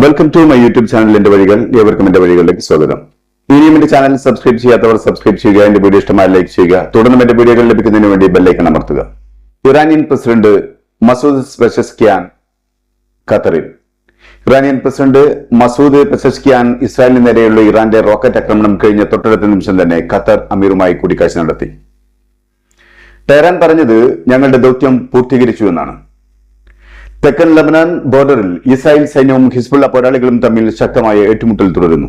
Welcome to my YouTube channel എന്റെ വഴികൾ. ഏവർക്കും എന്റെ വഴികളിലേക്ക് സ്വാഗതം. ഇനിയും എന്റെ ചാനൽ സബ്സ്ക്രൈബ് ചെയ്യാത്തവർ സബ്സ്ക്രൈബ് ചെയ്യുക, എന്റെ വീഡിയോ ഇഷ്ടമായി ലൈക്ക് ചെയ്യുക, തുടർന്നും എന്റെ വീഡിയോകൾ ലഭിക്കുന്നതിന് വേണ്ടി ബെല്ലൈക്കൺ അമർത്തുക. ഇറാനിയൻ പ്രസിഡന്റ് മസൂദ് പെസഷ്കിയാൻ ഖത്തറിൽ. ഇറാനിയൻ പ്രസിഡന്റ് മസൂദ് പെസഷ്കിയാൻ ഇസ്രായേലിന് നേരെയുള്ള ഇറാന്റെ റോക്കറ്റ് ആക്രമണം കഴിഞ്ഞ തൊട്ടടുത്ത നിമിഷം തന്നെ ഖത്തർ അമീറുമായി കൂടിക്കാഴ്ച നടത്തി. ടെഹ്റാൻ പറഞ്ഞത് ഞങ്ങളുടെ ദൗത്യം പൂർത്തീകരിച്ചു എന്നാണ്. തെക്കൻ ലബനാൻ ബോർഡറിൽ ഇസ്രായേൽ സൈന്യവും ഹിസ്ബുള്ള പോരാളികളും തമ്മിൽ ശക്തമായ ഏറ്റുമുട്ടൽ തുടരുന്നു.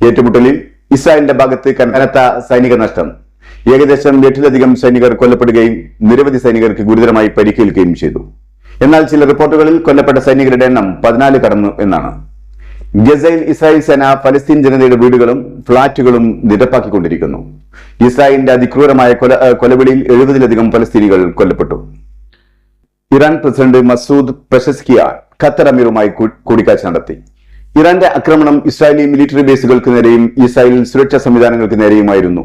ഏറ്റുമുട്ടലിൽ ഇസ്രായേലിന്റെ ഭാഗത്ത് കനത്ത സൈനിക നഷ്ടം. ഏകദേശം 8-ലധികം സൈനികർ കൊല്ലപ്പെടുകയും നിരവധി സൈനികർക്ക് ഗുരുതരമായി പരിക്കേൽക്കുകയും ചെയ്തു. എന്നാൽ ചില റിപ്പോർട്ടുകളിൽ കൊല്ലപ്പെട്ട സൈനികരുടെ എണ്ണം 14 കടന്നു എന്നാണ്. ഗസയിൽ ഇസ്രായേൽ സേന ഫലസ്തീൻ ജനതയുടെ വീടുകളും ഫ്ളാറ്റുകളും നിരപ്പാക്കിക്കൊണ്ടിരിക്കുന്നു. ഇസ്രായേലിന്റെ അതിക്രൂരമായ കൊലവിളിയിൽ 70-ലധികം ഫലസ്തീനികൾ കൊല്ലപ്പെട്ടു. Iran president Masoud Pezeshkian Qatar അമീറുമായി കൂടിക്കാഴ്ച നടത്തി. ഇറാന്റെ ആക്രമണം ഇസ്രായേലി മിലിറ്ററി ബേസുകൾക്ക് നേരെയും ഇസ്രായേൽ സുരക്ഷാ സംവിധാനങ്ങൾക്ക് നേരെയുമായിരുന്നു.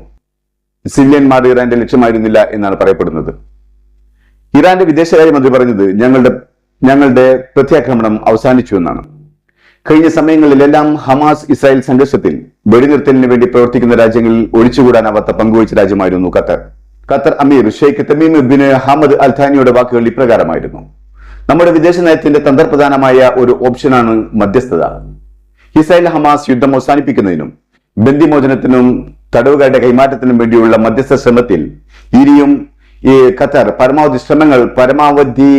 സിവിലിയന്മാർ ഇറാന്റെ ലക്ഷ്യമായിരുന്നില്ല എന്നാണ് പറയപ്പെടുന്നത്. ഇറാന്റെ വിദേശകാര്യമന്ത്രി പറഞ്ഞത് ഞങ്ങളുടെ പ്രത്യാക്രമണം അവസാനിച്ചു എന്നാണ്. കഴിഞ്ഞ സമയങ്ങളിലെല്ലാം ഹമാസ് ഇസ്രായേൽ സംഘർഷത്തിൽ വെടിനിർത്തലിന് വേണ്ടി പ്രവർത്തിക്കുന്ന രാജ്യങ്ങളിൽ ഒഴിച്ചുകൂടാനാവാത്ത പങ്കുവച്ച രാജ്യമായിരുന്നു ഖത്തർ. ഖത്തർ അമീർ Sheikh Tamim bin Hamad Al ഥാനിയുടെ വാക്കുകൾ ഇപ്രകാരമായിരുന്നു: നമ്മുടെ വിദേശ നയത്തിന്റെ തന്ത്രപ്രധാനമായ ഒരു ഓപ്ഷനാണ് മധ്യസ്ഥത. ഇസ്രായേൽ ഹമാസ് യുദ്ധം അവസാനിപ്പിക്കുന്നതിനും ബന്ദിമോചനത്തിനും തടവുകാരുടെ കൈമാറ്റത്തിനും വേണ്ടിയുള്ള മധ്യസ്ഥ ശ്രമത്തിൽ ഇനിയും ഖത്തർ പരമാവധി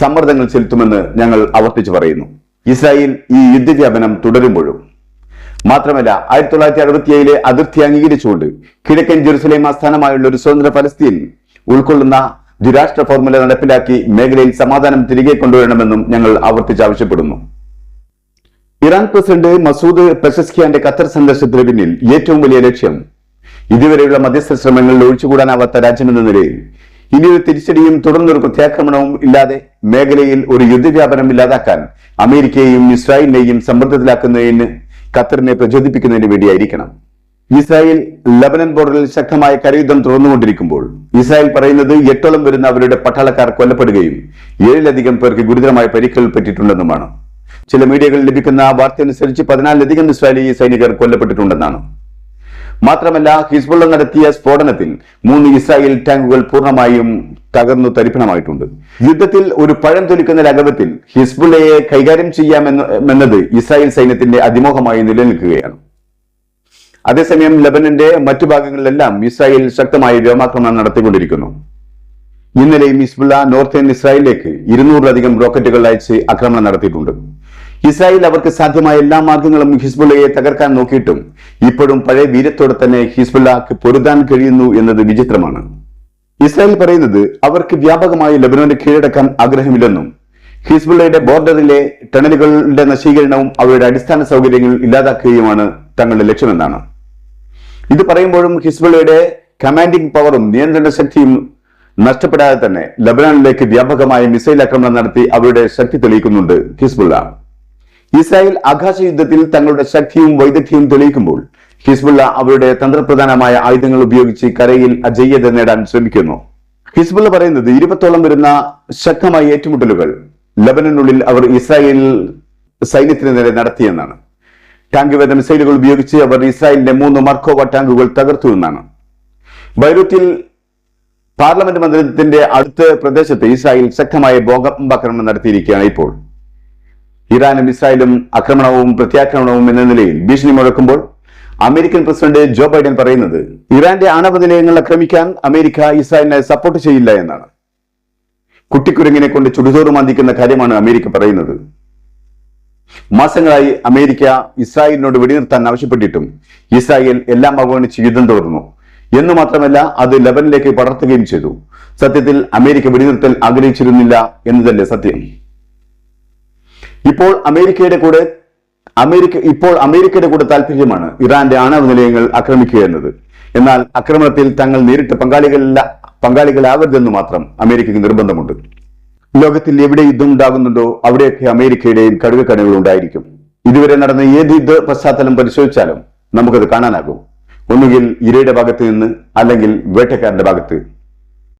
സമ്മർദ്ദങ്ങൾ ചെലുത്തുമെന്ന് ഞങ്ങൾ ആവർത്തിച്ചു പറയുന്നു. ഇസ്രായേൽ ഈ യുദ്ധവ്യാപനം തുടരുമ്പോഴും മാത്രമല്ല 1967 അതിർത്തി അംഗീകരിച്ചുകൊണ്ട് കിഴക്കൻ ജെറുസലേം ആസ്ഥാനമായുള്ള ഒരു സ്വതന്ത്ര ഫലസ്തീൻ ഉൾക്കൊള്ളുന്ന ദ്വിരാഷ്ട്ര ഫോർമുല നടപ്പിലാക്കി മേഖലയിൽ സമാധാനം തിരികെ കൊണ്ടുവരണമെന്നും ഞങ്ങൾ ആവർത്തിച്ച് ആവശ്യപ്പെടുന്നു. ഇറാൻ പ്രസിഡന്റ് മസൂദ് പെസഷ്കിയാന്റെ ഖത്തർ സന്ദർശനത്തിന് പിന്നിൽ ഏറ്റവും വലിയ ലക്ഷ്യം ഇതുവരെയുള്ള മധ്യസ്ഥ ശ്രമങ്ങളിൽ ഒഴിച്ചുകൂടാനാവാത്ത രാജ്യമെന്ന നിലയിൽ ഇനിയൊരു തിരിച്ചടിയും തുടർന്നൊരു പ്രത്യാക്രമണവും ഇല്ലാതെ മേഖലയിൽ ഒരു യുദ്ധവ്യാപനം ഇല്ലാതാക്കാൻ അമേരിക്കയെയും ഇസ്രായേലിനെയും സമ്മർദ്ദത്തിലാക്കുന്നതിന് ഖത്തറിനെ പ്രചോദിപ്പിക്കുന്നതിന് വേണ്ടിയായിരിക്കണം. ഇസ്രായേൽ ലബനൻ ബോർഡറിൽ ശക്തമായ കരയുദ്ധം തുടർന്നുകൊണ്ടിരിക്കുമ്പോൾ ഇസ്രായേൽ പറയുന്നത് 8ഓളം വരുന്ന അവരുടെ പട്ടാളക്കാർ കൊല്ലപ്പെടുകയും 7-ലധികം പേർക്ക് ഗുരുതരമായ പരിക്കുകൾ പറ്റിയിട്ടുണ്ടെന്നുമാണ്. ചില മീഡിയകളിൽ ലഭിക്കുന്ന വാർത്തയനുസരിച്ച് 14-ലധികം ഇസ്രായേലി സൈനികർ കൊല്ലപ്പെട്ടിട്ടുണ്ടെന്നാണ്. മാത്രമല്ല, ഹിസ്ബുള്ള നടത്തിയ സ്ഫോടനത്തിൽ 3 ഇസ്രായേൽ ടാങ്കുകൾ പൂർണ്ണമായും തകർന്നു തരിപ്പണമായിട്ടുണ്ട്. യുദ്ധത്തിൽ ഒരു പഴം തൊലിക്കുന്ന ലാഘവത്തിൽ ഹിസ്ബുള്ളയെ കൈകാര്യം ചെയ്യാമെന്നത് ഇസ്രായേൽ സൈന്യത്തിന്റെ അതിമോഹമായി നിലനിൽക്കുകയാണ്. അതേസമയം ലബനന്റെ മറ്റു ഭാഗങ്ങളിലെല്ലാം ഇസ്രായേൽ ശക്തമായ വ്യോമാക്രമണം നടത്തിക്കൊണ്ടിരിക്കുന്നു. ഇന്നലെയും ഹിസ്ബുള്ള നോർത്തേൺ ഇസ്രായേലിലേക്ക് 200-ലധികം റോക്കറ്റുകൾ അയച്ച് ആക്രമണം നടത്തിയിട്ടുണ്ട്. ഇസ്രായേൽ അവർക്ക് സാധ്യമായ എല്ലാ മാർഗങ്ങളും ഹിസ്ബുള്ളയെ തകർക്കാൻ നോക്കിയിട്ടും ഇപ്പോഴും പഴയ വീര്യത്തോടെ തന്നെ ഹിസ്ബുള്ളക്ക് പൊരുതാൻ കഴിയുന്നു എന്നത് വിചിത്രമാണ്. ഇസ്രായേൽ പറയുന്നത് അവർക്ക് വ്യാപകമായി ലബനോനെ കീഴടക്കാൻ ആഗ്രഹമില്ലെന്നും ഹിസ്ബുള്ളയുടെ ബോർഡറിലെ ടണലുകളുടെ നശീകരണവും അവരുടെ അടിസ്ഥാന സൗകര്യങ്ങൾ ഇല്ലാതാക്കുകയുമാണ് തങ്ങളുടെ ലക്ഷ്യമെന്നാണ്. ഇത് പറയുമ്പോഴും ഹിസ്ബുള്ളയുടെ കമാൻഡിംഗ് പവറും നിയന്ത്രണ ശക്തിയും നഷ്ടപ്പെടാതെ തന്നെ ലബനാനിലേക്ക് വ്യാപകമായ മിസൈൽ ആക്രമണം നടത്തി അവരുടെ ശക്തി തെളിയിക്കുന്നുണ്ട് ഹിസ്ബുള്ള. ഇസ്രായേൽ ആകാശ യുദ്ധത്തിൽ തങ്ങളുടെ ശക്തിയും വൈദഗ്ധ്യവും തെളിയിക്കുമ്പോൾ ഹിസ്ബുള്ള അവരുടെ തന്ത്രപ്രധാനമായ ആയുധങ്ങൾ ഉപയോഗിച്ച് കരയിൽ അജയ്യത നേടാൻ ശ്രമിക്കുന്നു. ഹിസ്ബുള്ള പറയുന്നത് 20ഓളം വരുന്ന ശക്തമായ ഏറ്റുമുട്ടലുകൾ ലബനനുള്ളിൽ അവർ ഇസ്രായേൽ സൈന്യത്തിന് നേരെ നടത്തിയെന്നാണ്. ടാങ്ക് വേദ മിസൈലുകൾ ഉപയോഗിച്ച് അവർ ഇസ്രായേലിന്റെ 3 മർക്കോവ ടാങ്കുകൾ തകർത്തു എന്നാണ്. ബൈറൂത്തിൽ പാർലമെന്റ് മന്ദിരത്തിന്റെ അടുത്ത പ്രദേശത്ത് ഇസ്രായേൽ ശക്തമായ ബോംബാക്രമണം നടത്തിയിരിക്കുകയാണ്. ഇപ്പോൾ ഇറാനും ഇസ്രായേലും ആക്രമണവും പ്രത്യാക്രമണവും എന്ന നിലയിൽ ഭീഷണി മുഴക്കുമ്പോൾ അമേരിക്കൻ പ്രസിഡന്റ് ജോ ബൈഡൻ പറയുന്നത് ഇറാന്റെ ആണവ നിലയങ്ങൾ ആക്രമിക്കാൻ അമേരിക്ക ഇസ്രായേലിനെ സപ്പോർട്ട് ചെയ്യില്ല എന്നാണ്. കുട്ടിക്കുരങ്ങിനെ കൊണ്ട് ചുടുചോറ് മാന്തിക്കുന്ന കാര്യമാണ് അമേരിക്ക പറയുന്നത്. മാസങ്ങളായി അമേരിക്ക ഇസ്രായേലിനോട് വെടിനിർത്താൻ ആവശ്യപ്പെട്ടിട്ടും ഇസ്രായേൽ എല്ലാം അവഗണിച്ച് യുദ്ധം തുടർന്നു എന്ന് മാത്രമല്ല അത് ലബനിലേക്ക് പടർത്തുകയും ചെയ്തു. സത്യത്തിൽ അമേരിക്ക വെടിനിർത്തൽ ആഗ്രഹിച്ചിരുന്നില്ല എന്നതല്ലേ സത്യം. ഇപ്പോൾ അമേരിക്കയുടെ കൂടെ താല്പര്യമാണ് ഇറാന്റെ ആണവ നിലയങ്ങൾ ആക്രമിക്കുക എന്നത്. എന്നാൽ ആക്രമണത്തിൽ തങ്ങൾ നേരിട്ട് പങ്കാളികളാവരുതെന്ന് മാത്രം അമേരിക്കയ്ക്ക് നിർബന്ധമുണ്ട്. ലോകത്തിൽ എവിടെ യുദ്ധം ഉണ്ടാകുന്നുണ്ടോ അവിടെയൊക്കെ അമേരിക്കയുടെയും കടുകക്കണ്ണുകൾ ഉണ്ടായിരിക്കും. ഇതുവരെ നടന്ന ഏത് യുദ്ധ പശ്ചാത്തലം പരിശോധിച്ചാലും നമുക്കത് കാണാനാകും. ഒന്നുകിൽ ഇരയുടെ ഭാഗത്ത് നിന്ന് അല്ലെങ്കിൽ വേട്ടക്കാരന്റെ ഭാഗത്ത്.